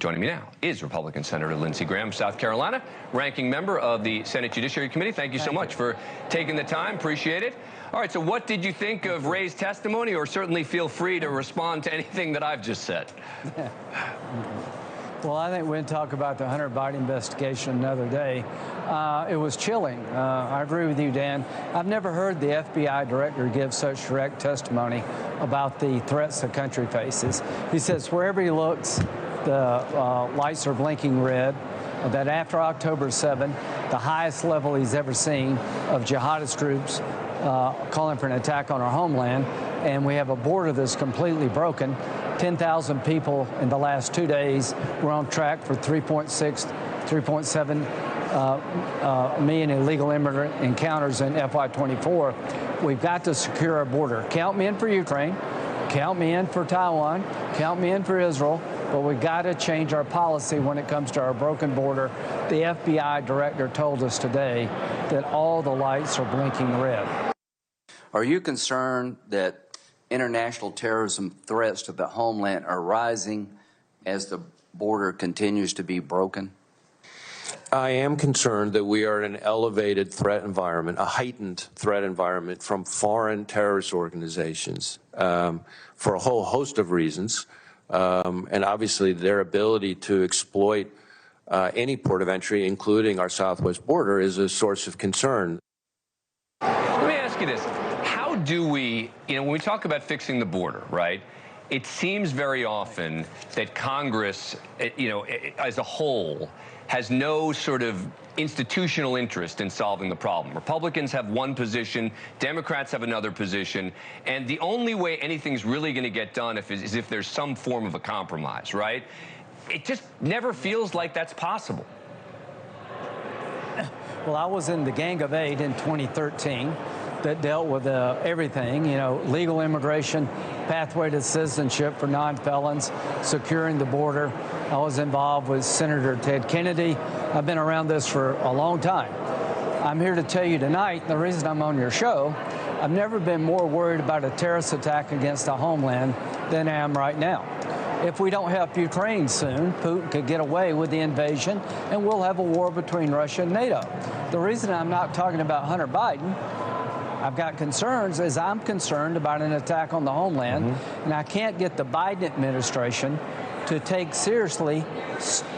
Joining me now is Republican Senator Lindsey Graham, South Carolina, ranking member of the Senate Judiciary Committee. Thank you so much for taking the time. Appreciate it. All right, so what did you think of Wray's testimony, or certainly feel free to respond to anything that I've just said? Well, I think we'll talk about the Hunter Biden investigation another day. It was chilling. I agree with you, Dan. I've never heard the FBI director give such direct testimony about the threats the country faces. He says wherever he looks, the lights are blinking red, that after October 7, the highest level he's ever seen of jihadist groups calling for an attack on our homeland, and we have a border that's completely broken. 10,000 people in the last 2 days. We're on track for 3.7 million illegal immigrant encounters in FY24. We've got to secure our border. Count me in for Ukraine. Count me in for Taiwan. Count me in for Israel. But we've got to change our policy when it comes to our broken border. The FBI director told us today that all the lights are blinking red. Are you concerned that international terrorism threats to the homeland are rising as the border continues to be broken? I am concerned that we are in an elevated threat environment, a heightened threat environment from foreign terrorist organizations for a whole host of reasons. And obviously their ability to exploit any port of entry, including our southwest border, is a source of concern. Let me ask you this. How do we, when we talk about fixing the border, right, it seems very often that Congress, as a whole, has no sort of institutional interest in solving the problem. Republicans have one position, Democrats have another position, and the only way anything's really going to get done is if there's some form of a compromise, right? It just never feels like that's possible. Well, I was in the Gang of Eight in 2013 that dealt with everything, legal immigration, pathway to citizenship for non-felons, securing the border. I was involved with Senator Ted Kennedy. I've been around this for a long time. I'm here to tell you tonight, the reason I'm on your show, I've never been more worried about a terrorist attack against the homeland than I am right now. If we don't help Ukraine soon, Putin could get away with the invasion, and we'll have a war between Russia and NATO. The reason I'm not talking about Hunter Biden, I've got concerns, is I'm concerned about an attack on the homeland, and I can't get the Biden administration to take seriously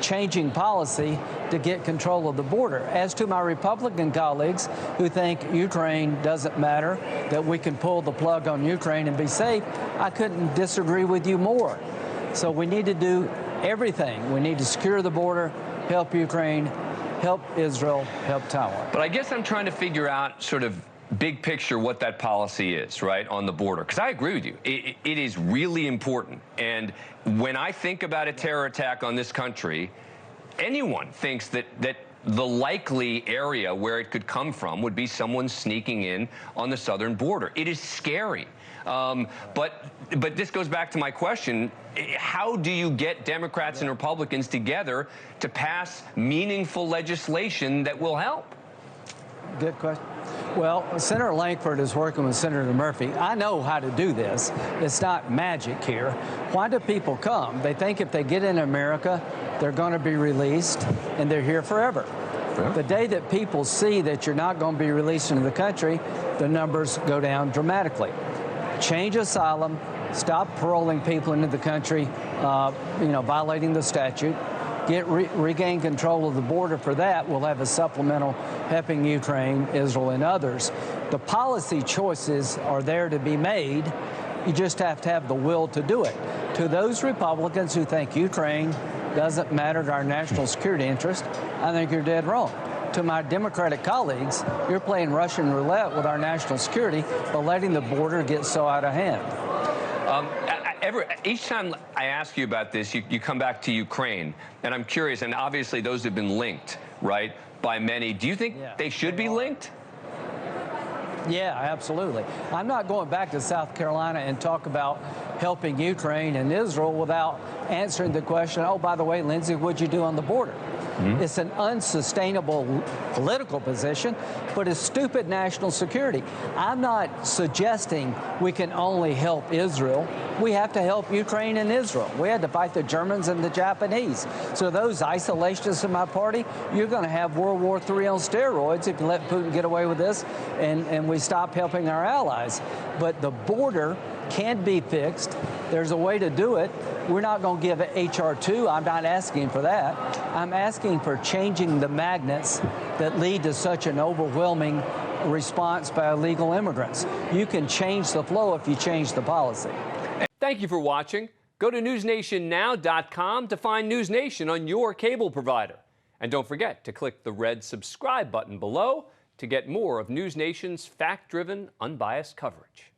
changing policy to get control of the border. As to my Republican colleagues who think Ukraine doesn't matter, that we can pull the plug on Ukraine and be safe, I couldn't disagree with you more. So we need to do everything. We need to secure the border, help Ukraine, help Israel, help Taiwan. But I guess I'm trying to figure out sort of big picture what that policy is, right, on the border. Because I agree with you. It is really important. And when I think about a terror attack on this country, anyone thinks that the likely area where it could come from would be someone sneaking in on the southern border. It is scary. But this goes back to my question. How do you get Democrats and Republicans together to pass meaningful legislation that will help? Good question. Well, Senator Langford is working with Senator Murphy. I know how to do this. It's not magic here. Why do people come? They think if they get in America, they're going to be released, and they're here forever. Yeah. The day that people see that you're not going to be released into the country, the numbers go down dramatically. Change asylum, stop paroling people into the country, violating the statute. Regain control of the border. For that, we'll have a supplemental helping Ukraine, Israel, and others. The policy choices are there to be made. You just have to have the will to do it. To those Republicans who think Ukraine doesn't matter to our national security interest, I think you're dead wrong. To my Democratic colleagues, you're playing Russian roulette with our national security by letting the border get so out of hand. Each time I ask you about this, you come back to Ukraine, and I'm curious, and obviously those have been linked, right, by many. Do you think they should be linked? Yeah, absolutely. I'm not going back to South Carolina and talk about helping Ukraine and Israel without answering the question, oh, by the way, Lindsey, what'd you do on the border? It's an unsustainable political position, but it's stupid national security. I'm not suggesting we can only help Israel. We have to help Ukraine and Israel. We had to fight the Germans and the Japanese. So those isolationists in my party, you're going to have World War III on steroids if you let Putin get away with this and we stop helping our allies. But the border can be fixed. There's a way to do it. We're not going to give H.R. 2. I'm not asking for that. I'm asking for changing the magnets that lead to such an overwhelming response by illegal immigrants. You can change the flow if you change the policy. Thank you for watching. Go to newsnationnow.com to find NewsNation on your cable provider. And don't forget to click the red subscribe button below to get more of NewsNation's fact-driven, unbiased coverage.